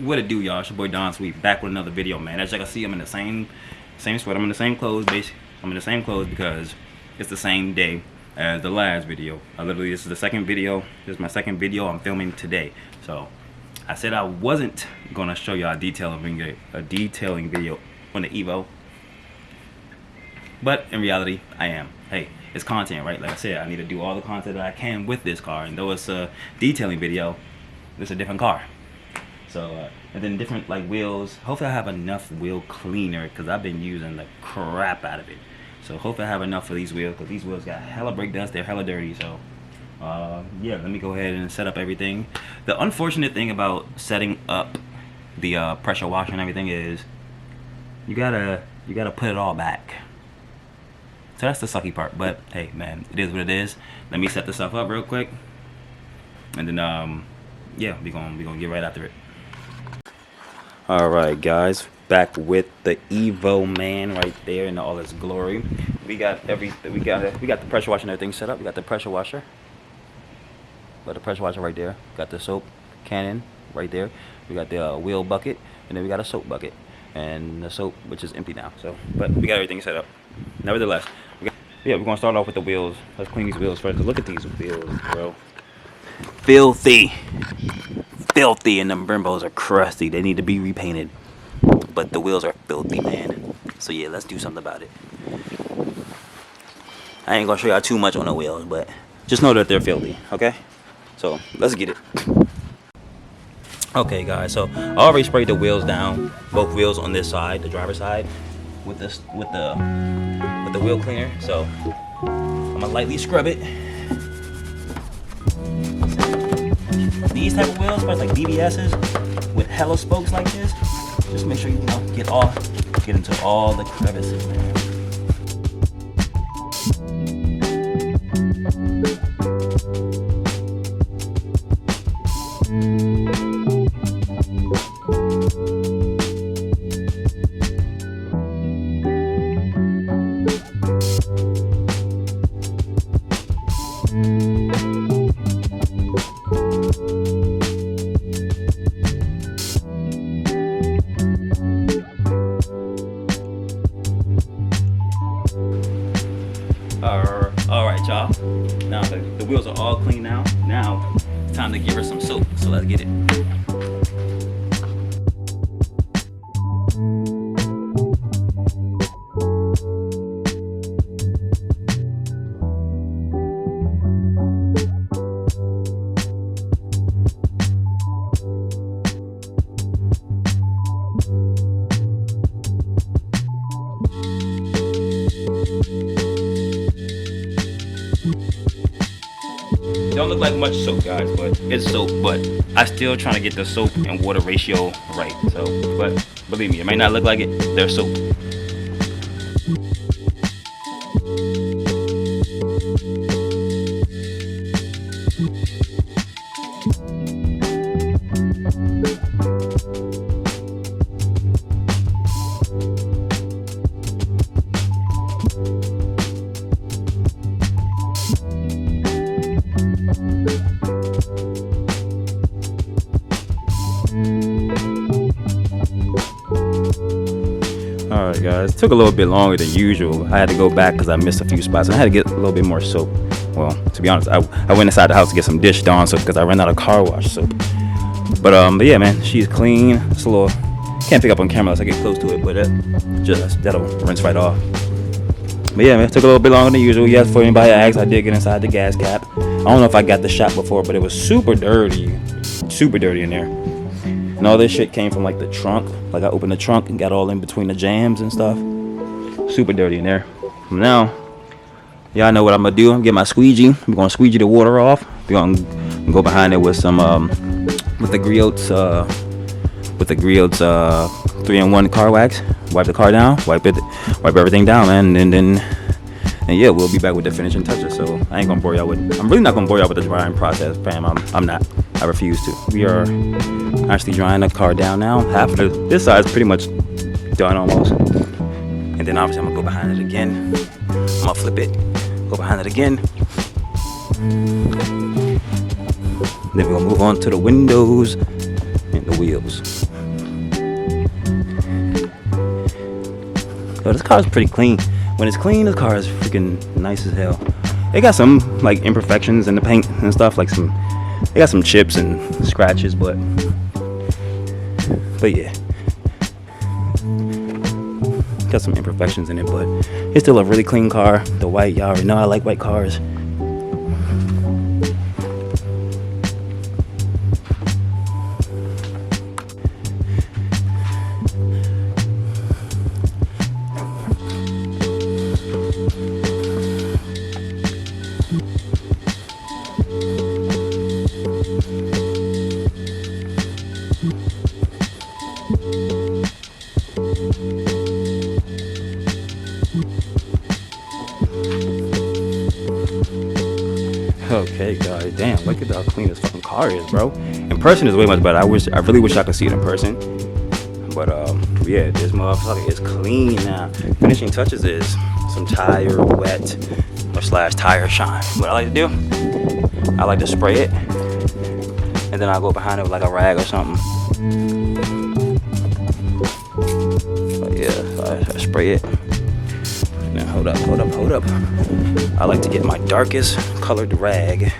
What it do, y'all? It's your boy Don Sweet, back with another video, man. As y'all can see, I'm in the same sweat. I'm in the same clothes, basically. I'm in the same clothes because it's the same day as the last video. This is the second video. This is my second video I'm filming today. So I said I wasn't gonna show y'all a detailing video on the Evo, but in reality, I am. Hey, it's content, right? Like I said, I need to do all the content that I can with this car, and though it's a detailing video, it's a different car. So and then different like wheels. Hopefully I have enough wheel cleaner because I've been using the crap out of it. So hopefully I have enough for these wheels because these wheels got hella brake dust. They're hella dirty. So yeah, let me go ahead and set up everything. The unfortunate thing about setting up the pressure washer and everything is you gotta put it all back. So that's the sucky part. But hey, man, it is what it is. Let me set this stuff up real quick, and then yeah, we gonna get right after it. Alright guys, back with the Evo, man, right there in all its glory. We got the pressure washer and everything set up. We got the pressure washer. Got the pressure washer right there. Got the soap cannon right there. We got the wheel bucket, and then we got a soap bucket. And the soap, which is empty now. So, but we got everything set up. Nevertheless, we're gonna start off with the wheels. Let's clean these wheels first. Look at these wheels, bro. Filthy, and them Brembos are crusty. They need to be repainted, but the wheels are filthy, man. So yeah, let's do something about it. I ain't gonna show y'all too much on the wheels, but just know that they're filthy, okay? So let's get it. Okay guys, so I already sprayed the wheels down, both wheels on this side, the driver's side, with the wheel cleaner. So I'm gonna lightly scrub it. These type of wheels, like BBS's with hella spokes like this, just make sure you get into all the crevices, man. Alright y'all, now the wheels are all clean now. Now it's time to give her some soap, so let's get it. Don't look like much soap, guys, but it's soap. But I still trying to get the soap and water ratio right. So, but believe me, it might not look like it. They're soap. Alright guys, it took a little bit longer than usual. I had to go back because I missed a few spots and I had to get a little bit more soap. Well, to be honest, I went inside the house to get some dish Dawn soap because I ran out of car wash soap. But yeah, man, she's clean. It's a little, can't pick up on camera unless I get close to it, but that'll rinse right off. But yeah, man, it took a little bit longer than usual. Yes, for anybody asks, I did get inside the gas cap. I don't know if I got the shot before, but it was super dirty in there. And all this shit came from like the trunk. Like I opened the trunk and got all in between the jams and stuff. Super dirty in there. Now, y'all know what I'm gonna do. I'm gonna get my squeegee. I'm gonna squeegee the water off. We're gonna go behind it with some with the Griots 3-in-1 car wax. Wipe the car down. Wipe everything down, man. And yeah, we'll be back with the finishing touches. So I ain't gonna bore y'all with. I'm really not gonna bore y'all with the drying process, fam. I'm not. I refuse to. We are actually drying the car down now. Half of this side is pretty much done almost. And then obviously I'm gonna go behind it again. I'm gonna flip it, go behind it again. Then we're gonna move on to the windows and the wheels. So this car is pretty clean. When it's clean, this car is freaking nice as hell. It got some like imperfections in the paint and stuff, like it got some chips and scratches, but yeah, got some imperfections in it, but it's still a really clean car. The white, y'all already know I like white cars. Okay, guys, damn, look at how clean this fucking car is, bro. In person is way much better. I really wish I could see it in person. But yeah, this motherfucker is clean now. Finishing touches is some tire wet or / tire shine. What I like to do, I like to spray it, and then I go behind it with like a rag or something. But yeah, so I spray it. Now hold up. I like to get my darkest colored rag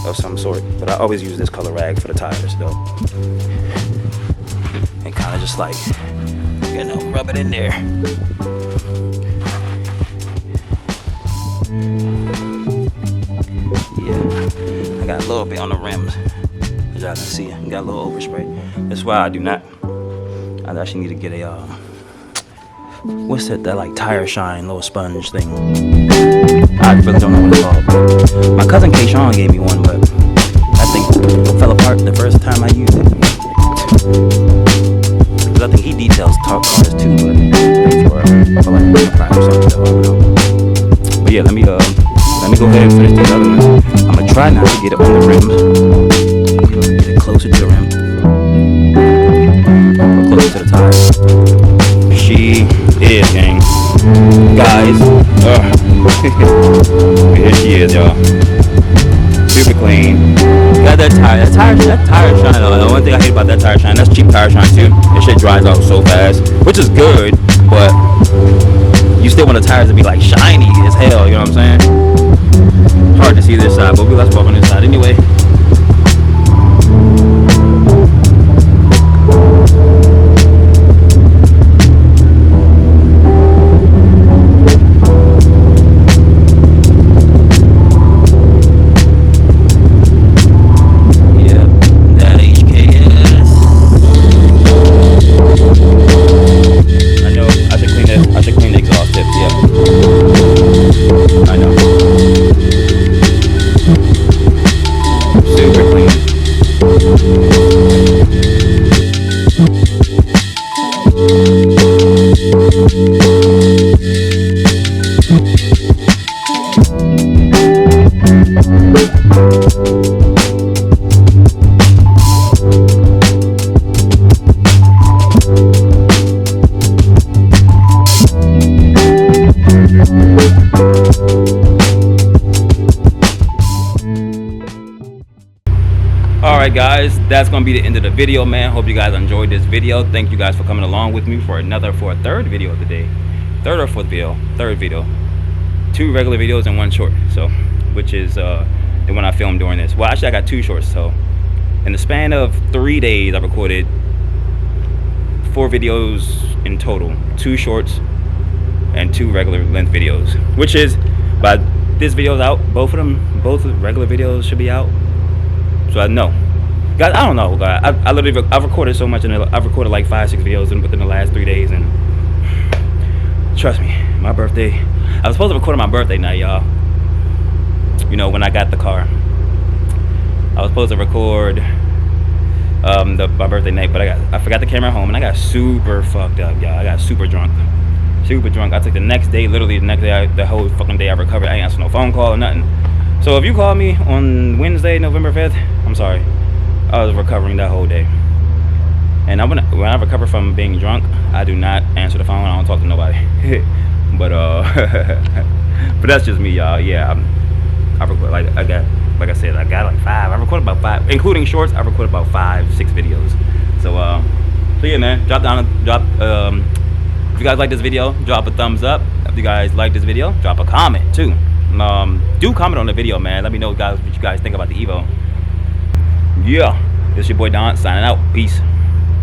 of some sort, but I always use this color rag for the tires though. And kind of just like, you know, rub it in there. Yeah, I got a little bit on the rims, as y'all can see. I got a little overspray. That's why I actually need to get a what's that like tire shine little sponge thing. I really don't know what it's called. My cousin Kayshawn gave me one, but that thing fell apart the first time I used it. Because I think he details cars too, but for like prime or something, so I don't know. But yeah, let me go ahead and finish these other ones. I'm gonna try not to get it on the rims. Get it closer to the rim. Or closer to the tires. She is, gang. Guys, here she is, y'all. Super clean. Got that tire shine. The one thing I hate about that tire shine, that's cheap tire shine too. That shit dries out so fast, which is good, but you still want the tires to be like shiny as hell. You know what I'm saying? Hard to see this side, but let's walk on this side anyway. Alright guys, that's gonna be the end of the video, man. Hope you guys enjoyed this video. Thank you guys for coming along with me for a third video of the day. Third or fourth video? Third video. 2 regular videos and 1 short. So, which is the one I filmed during this. Well, actually I got 2 shorts. So, in the span of 3 days, I recorded 4 videos in total. 2 shorts and 2 regular length videos. Which is, by this video's out, both regular videos should be out. So I know, guys. I don't know, guys. I literally I've recorded so much, I've recorded like 5-6 videos within the last 3 days, and trust me, my birthday. I was supposed to record on my birthday night, y'all. You know, when I got the car, I was supposed to record my birthday night, but I forgot the camera at home, and I got super fucked up, y'all. I got super drunk. I took the next day, literally the next day, the whole fucking day I recovered. I ain't answered no phone call or nothing. So if you call me on Wednesday, November 5th, I'm sorry. I was recovering that whole day. And when I recover from being drunk, I do not answer the phone. I don't talk to nobody. but that's just me, y'all. Yeah, I record like I got like 5. I recorded about 5, including shorts. I recorded about 5-6 videos. So yeah, man. If you you guys like this video, drop a thumbs up. If you guys like this video, drop a comment too. Do comment on the video, man. Let me know, guys, what you guys think about the Evo. Yeah, this your boy Don signing out. Peace.